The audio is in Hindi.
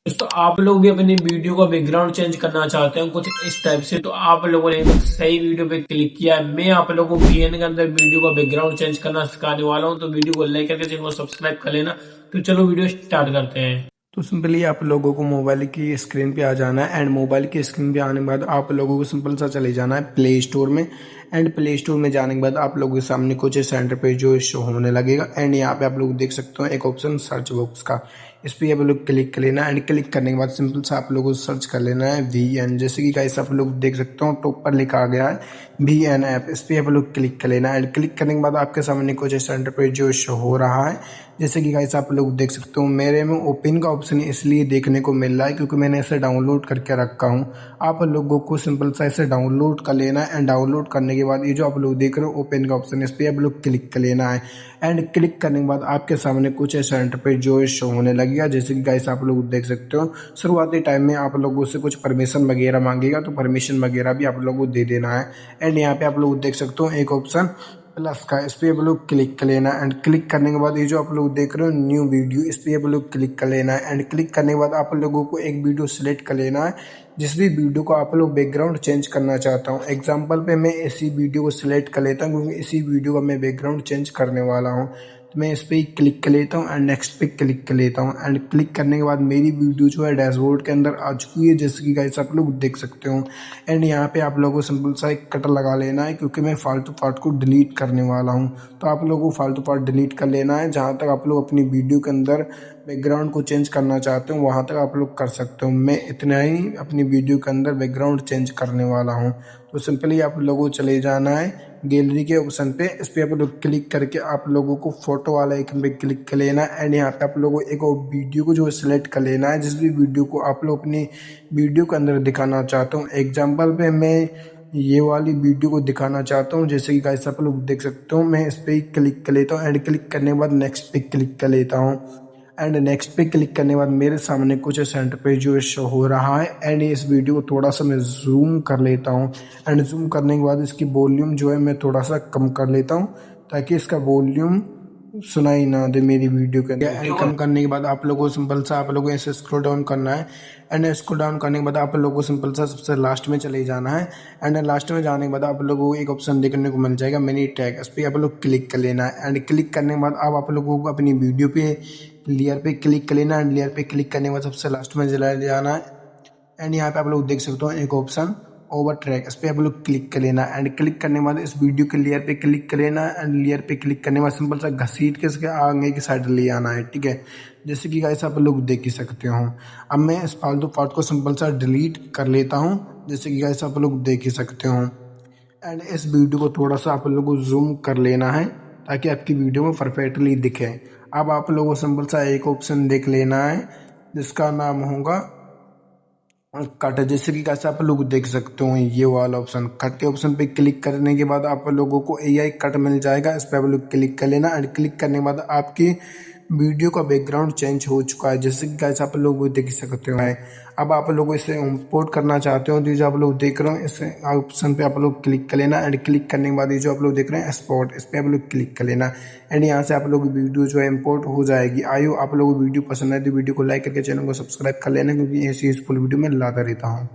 दोस्तों आप लोग भी अपनी वीडियो का बैकग्राउंड चेंज करना चाहते हैं कुछ इस टाइप से, तो आप लोगों ने सही वीडियो पे क्लिक किया है। मैं आप लोगों को वीएन के अंदर वीडियो का बैकग्राउंड चेंज करना सिखाने वाला हूं, तो वीडियो को लाइक करके चैनल को सब्सक्राइब कर लेना। तो चलो वीडियो स्टार्ट करते हैं। तो सिंपली आप लोगों को मोबाइल की स्क्रीन पे आ जाना है एंड मोबाइल की स्क्रीन पे आने के बाद आप लोगों को सिंपल सा चले जाना है प्ले स्टोर में। एंड प्ले स्टोर में जाने के बाद आप लोगों के सामने कुछ सेंटर पे जो शो होने लगेगा एंड यहाँ पे आप लोग देख सकते हो एक ऑप्शन सर्च बॉक्स का, इस पर आप लोग क्लिक कर लेना। एंड क्लिक करने के बाद सिंपल सा आप लोगों को सर्च कर लेना है VN, जैसे कि गाइस आप लोग देख सकते हो टॉप पर लिखा गया है VN ऐप, इस पर आप लोग क्लिक कर लेना। एंड क्लिक करने के बाद आपके सामने कुछ सेंटर पे जो शो हो रहा है, जैसे कि गाइस आप लोग देख सकते हो मेरे में ओपन का ऑप्शन इसलिए देखने को मिल रहा है क्योंकि मैंने इसे डाउनलोड करके रखा हूँ। आप लोगों को सिंपल सा इसे डाउनलोड कर लेना है एंड डाउनलोड करने के बाद ये जो आप लोग देख रहे हो ओपन का ऑप्शन, इस पर आप लोग क्लिक कर लेना है। एंड क्लिक करने के बाद आपके सामने कुछ सेंटर पे जो शो होने लगेगा, जैसे कि गाइस आप लोग देख सकते हो शुरुआती टाइम में आप लोगों से कुछ परमिशन वगैरह मांगेगा, तो परमिशन वगैरह भी आप लोगों को दे देना है। एंड यहाँ पे आप लोग देख सकते हो एक ऑप्शन प्लस का, इस पर आप लोग क्लिक कर लेना। एंड क्लिक करने के बाद ये जो आप लोग देख रहे हो न्यू वीडियो, इस पर आप लोग क्लिक कर लेना है। एंड क्लिक करने के बाद आप लोगों को एक वीडियो सिलेक्ट कर लेना है, जिस भी वीडियो को आप लोग बैकग्राउंड चेंज करना चाहता हूँ। एग्जांपल पे मैं इसी वीडियो को सिलेक्ट कर लेता हूँ क्योंकि इसी वीडियो का मैं बैकग्राउंड चेंज करने वाला हूँ। तो मैं इस पर क्लिक कर लेता हूँ एंड नेक्स्ट पे क्लिक कर लेता हूँ। एंड क्लिक करने के बाद मेरी वीडियो जो है डैशबोर्ड के अंदर आ चुकी है, जैसे कि गाइस आप लोग देख सकते हो। एंड यहाँ पे आप लोगों को सिंपल सा एक कट लगा लेना है क्योंकि मैं फालतू पार्ट को डिलीट करने वाला हूँ। तो आप लोगों को फालतू पार्ट डिलीट कर लेना है। जहाँ तक आप लोग अपनी वीडियो के अंदर बैकग्राउंड को चेंज करना चाहते हो वहाँ तक आप लोग कर सकते हो। मैं इतना ही अपनी वीडियो के अंदर बैकग्राउंड चेंज करने वाला हूँ। तो सिंपली आप लोगों को चले जाना है गैलरी के ऑप्शन पे, इस पर आप लोग क्लिक करके आप लोगों को फोटो वाला आइकन पे क्लिक कर लेना है। एंड यहाँ पे आप लोगों को एक वीडियो को जो सिलेक्ट कर लेना है, जिस भी वीडियो को आप लोग अपनी वीडियो के अंदर दिखाना चाहते हो। एग्जाम्पल पे मैं ये वाली वीडियो को दिखाना चाहता हूँ, जैसे कि गाइस आप लोग देख सकते हो। मैं इस पर क्लिक कर लेता हूँ एंड क्लिक करने के बाद नेक्स्ट पे क्लिक कर लेता हूँ। एंड नेक्स्ट पे क्लिक करने के बाद मेरे सामने कुछ सेंटर पे जो शो हो रहा है। एंड इस वीडियो को थोड़ा सा मैं जूम कर लेता हूँ। एंड जूम करने के बाद इसकी वॉल्यूम जो है मैं थोड़ा सा कम कर लेता हूँ ताकि इसका वॉल्यूम सुनाई ना दे मेरी वीडियो के अंदर। एंड कम करने के बाद आप लोगों को सिंपल सा आप लोगों को ऐसे स्क्रॉल डाउन करना है। एंड स्क्रॉल डाउन करने के बाद आप लोगों को सिंपल सा सबसे लास्ट में चले जाना है। एंड लास्ट में जाने के बाद आप लोगों को एक ऑप्शन देखने को मिल जाएगा मिनी टैग, इस पर आप लोग क्लिक कर लेना है। एंड क्लिक करने के बाद आप लोगों को अपनी वीडियो पे लेयर पे क्लिक कर लेना। एंड लेयर पे क्लिक करने के बाद सबसे लास्ट में चला जाना है। एंड यहाँ पे आप लोग देख सकते हो एक ऑप्शन ओवर ट्रैक, इस पर आप लोग क्लिक कर लेना। एंड क्लिक करने के बाद इस वीडियो के लेयर पे क्लिक कर लेना। एंड लेयर पे क्लिक करने के बाद सिंपल सा घसीट के इसके आगे की साइड ले आना है, ठीक है, जैसे कि गाइस आप लोग देख ही सकते हो। अब मैं इस फालतू पार्ट को सिंपल सा डिलीट कर लेता हूँ, जैसे कि गाइस आप लोग देख ही सकते हो। एंड इस वीडियो को थोड़ा सा आप लोगों को जूम कर लेना है ताकि आपकी वीडियो में परफेक्टली दिखे। अब आप लोगों को सिंपल सा एक ऑप्शन देख लेना है जिसका नाम होगा कट, जैसे कि कैसे आप लोग देख सकते हो ये वाला ऑप्शन। कट के ऑप्शन पे क्लिक करने के बाद आप लोगों को AI कट मिल जाएगा, इस पर आप लोग क्लिक कर लेना। एंड क्लिक करने के बाद आपकी वीडियो का बैकग्राउंड चेंज हो चुका है, जैसे कि कैसे आप लोग देख सकते हो। अब आप लोग इसे इंपोर्ट करना चाहते हो तो जो आप लोग देख रहे हो इस ऑप्शन पे आप लोग क्लिक कर लेना। एंड क्लिक करने के बाद ये जो आप लोग देख रहे हैं एक्सपोर्ट, इस पर आप लोग क्लिक कर लेना। एंड यहाँ से आप लोग वीडियो जो है इंपोर्ट हो जाएगी। आयो आप लोगों को वीडियो पसंद है तो वीडियो को लाइक करके चैनल को सब्सक्राइब कर लेना, क्योंकि ऐसी यूजफुल वीडियो मैं लाता रहता हूँ।